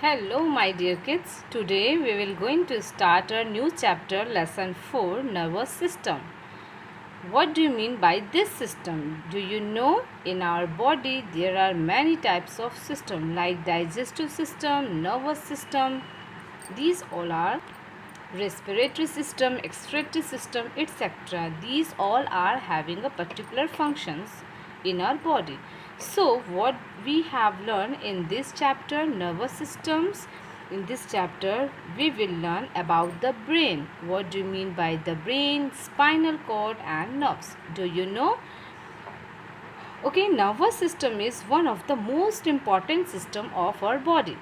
Hello my dear kids. Today we will going to start a new chapter, lesson 4, nervous system. What do you mean by this system? Do you know in our body there are many types of system like digestive system, nervous system. These all are respiratory system, excretory system, etc. These all are having a particular functions in our body. So what we have learned in this chapter, nervous systems, in this chapter we will learn about the brain. What do you mean by the brain, spinal cord and nerves? Do you know? Okay, nervous system is one of the most important system of our body.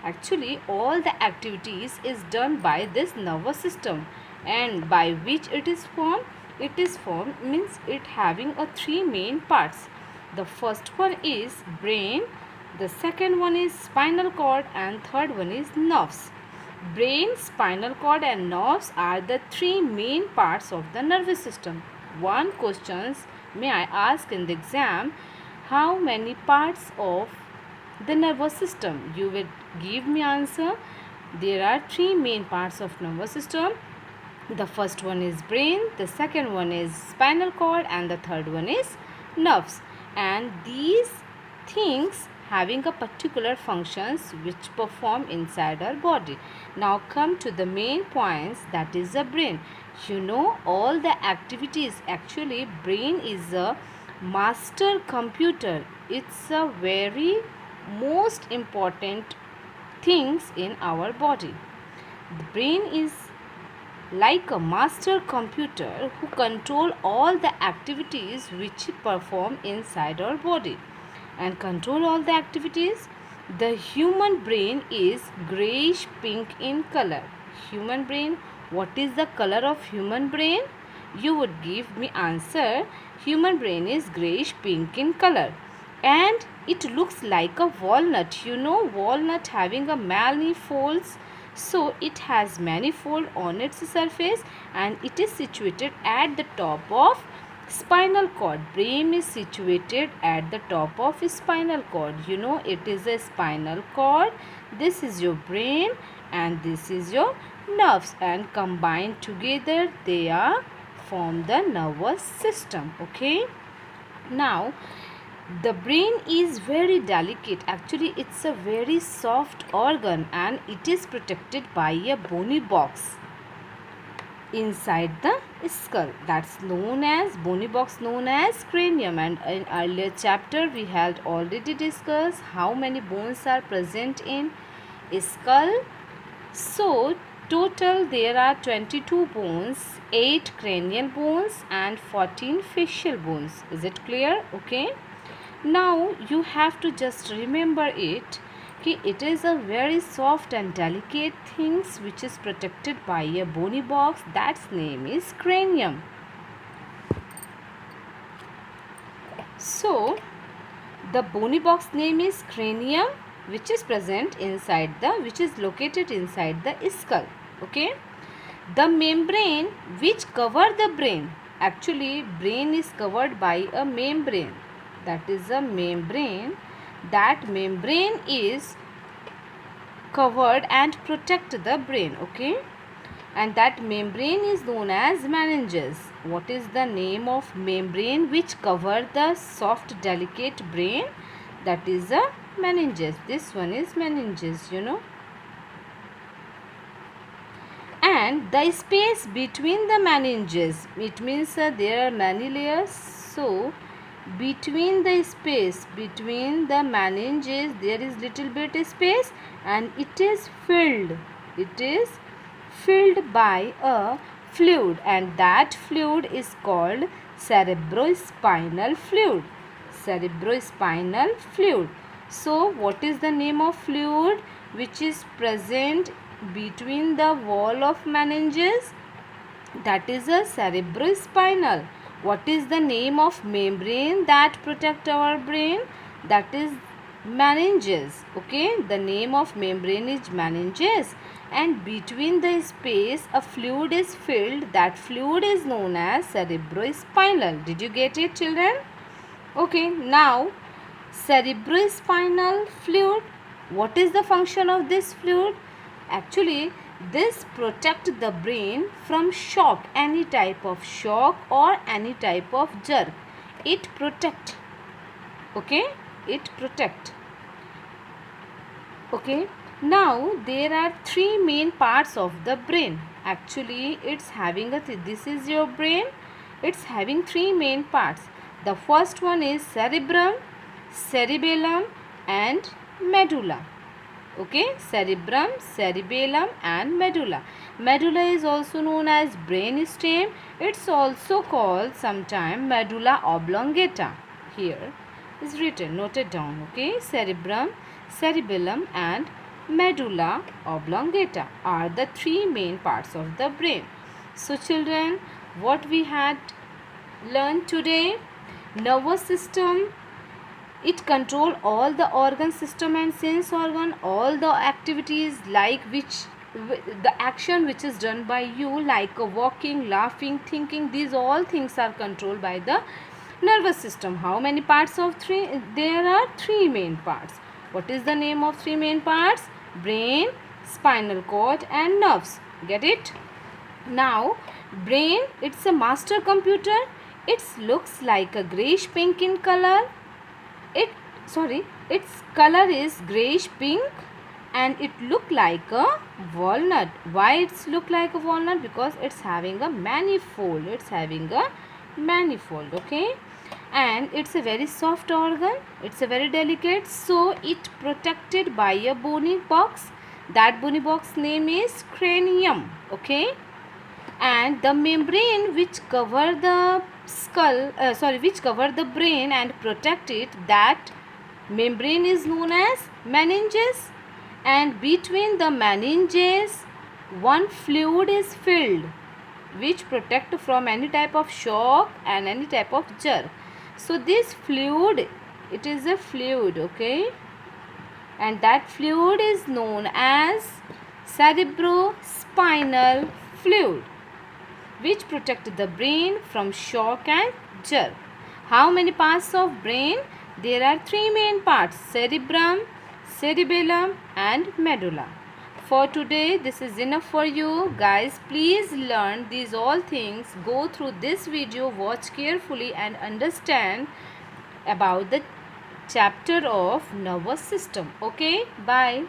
Actually, all the activities is done by this nervous system, and by which it is formed. It is formed means it having a three main parts. The first one is brain, the second one is spinal cord, and third one is nerves. Brain, spinal cord and nerves are the three main parts of the nervous system. One questions may I ask in the exam, how many parts of the nervous system? You will give me answer. There are three main parts of nervous system. The first one is brain, the second one is spinal cord, and the third one is nerves. And these things having a particular functions which perform inside our body. Now come to the main points, that is the brain. You know all the activities. Actually brain is a master computer. It's a very most important things in our body. The brain is like a master computer who control all the activities which perform inside our body. And control all the activities. The human brain is grayish pink in color. Human brain, what is the color of human brain? You would give me answer. Human brain is grayish pink in color, and it looks like a walnut. You know walnut having a many folds, so it has many fold on its surface, and it is situated at the top of spinal cord. Brain is situated at the top of spinal cord. You know it is a spinal cord. This is your brain and this is your nerves, and combined together they are form the nervous system. Okay, now the brain is very delicate. Actually it's a very soft organ, and it is protected by a bony box inside the skull, that's known as bony box, known as cranium. And in earlier chapter we had already discussed how many bones are present in skull. So total there are 22 bones, 8 cranial bones and 14 facial bones. Is it clear? Okay, now you have to just remember it. It is a very soft and delicate things which is protected by a bony box, that's name is cranium. So the bony box name is cranium, which is present inside the, which is located inside the skull. Okay, the membrane which cover the brain, actually brain is covered by a membrane, that is a membrane. That membrane is covered and protect the brain. Okay, and that membrane is known as meninges. What is the name of membrane which cover the soft delicate brain? That is a meninges. This one is meninges, you know. And the space between the meninges, it means there are many layers. So between the space between the meninges there is little bit space, and it is filled by a fluid, and that fluid is called cerebrospinal fluid. Cerebrospinal fluid. So what is the name of fluid which is present between the wall of meninges? That is a cerebrospinal. What is the name of membrane that protect our brain? That is meninges. Okay, the name of membrane is meninges, and between the space a fluid is filled. That fluid is known as cerebrospinal. Did you get it, children? Okay, now cerebrospinal fluid What is the function of this fluid? Actually, this protect the brain from shock, any type of shock or any type of jerk. It protect. Okay, it protect. Okay, now there are three main parts of the brain. Actually, it's having this is your brain. It's having three main parts. The first one is cerebrum, cerebellum and medulla. Okay, cerebrum, cerebellum and medulla. Medulla is also known as brain stem. It's also called sometime medulla oblongata. Here is written, noted down. Okay, cerebrum, cerebellum and medulla oblongata are the three main parts of the brain. So children, what we had learned today: nervous system, it control all the organ system and sense organ, all the activities like the action which is done by you, like walking, laughing, thinking, these all things are controlled by the nervous system. How many parts of three? There are three main parts. What is the name of three main parts? Brain, spinal cord and nerves. Get it? Now, brain, it's a master computer. It looks like a grayish pink in color. Its color is grayish pink and it look like a walnut. Why it's look like a walnut? Because it's having a manifold. Okay, and it's a very soft organ. It's a very delicate, so it protected by a bony box. That bony box name is cranium. Okay, and the membrane which cover the which cover the brain and protect it, that membrane is known as meninges, and between the meninges one fluid is filled which protect from any type of shock and any type of jerk. So this fluid, it is a fluid, okay, and that fluid is known as cerebrospinal fluid, which protect the brain from shock and jerk. How many parts of brain? There are three main parts: cerebrum, cerebellum and medulla. For today, this is enough for you. Guys, please learn these all things. Go through this video, watch carefully and understand about the chapter of nervous system. Okay, bye.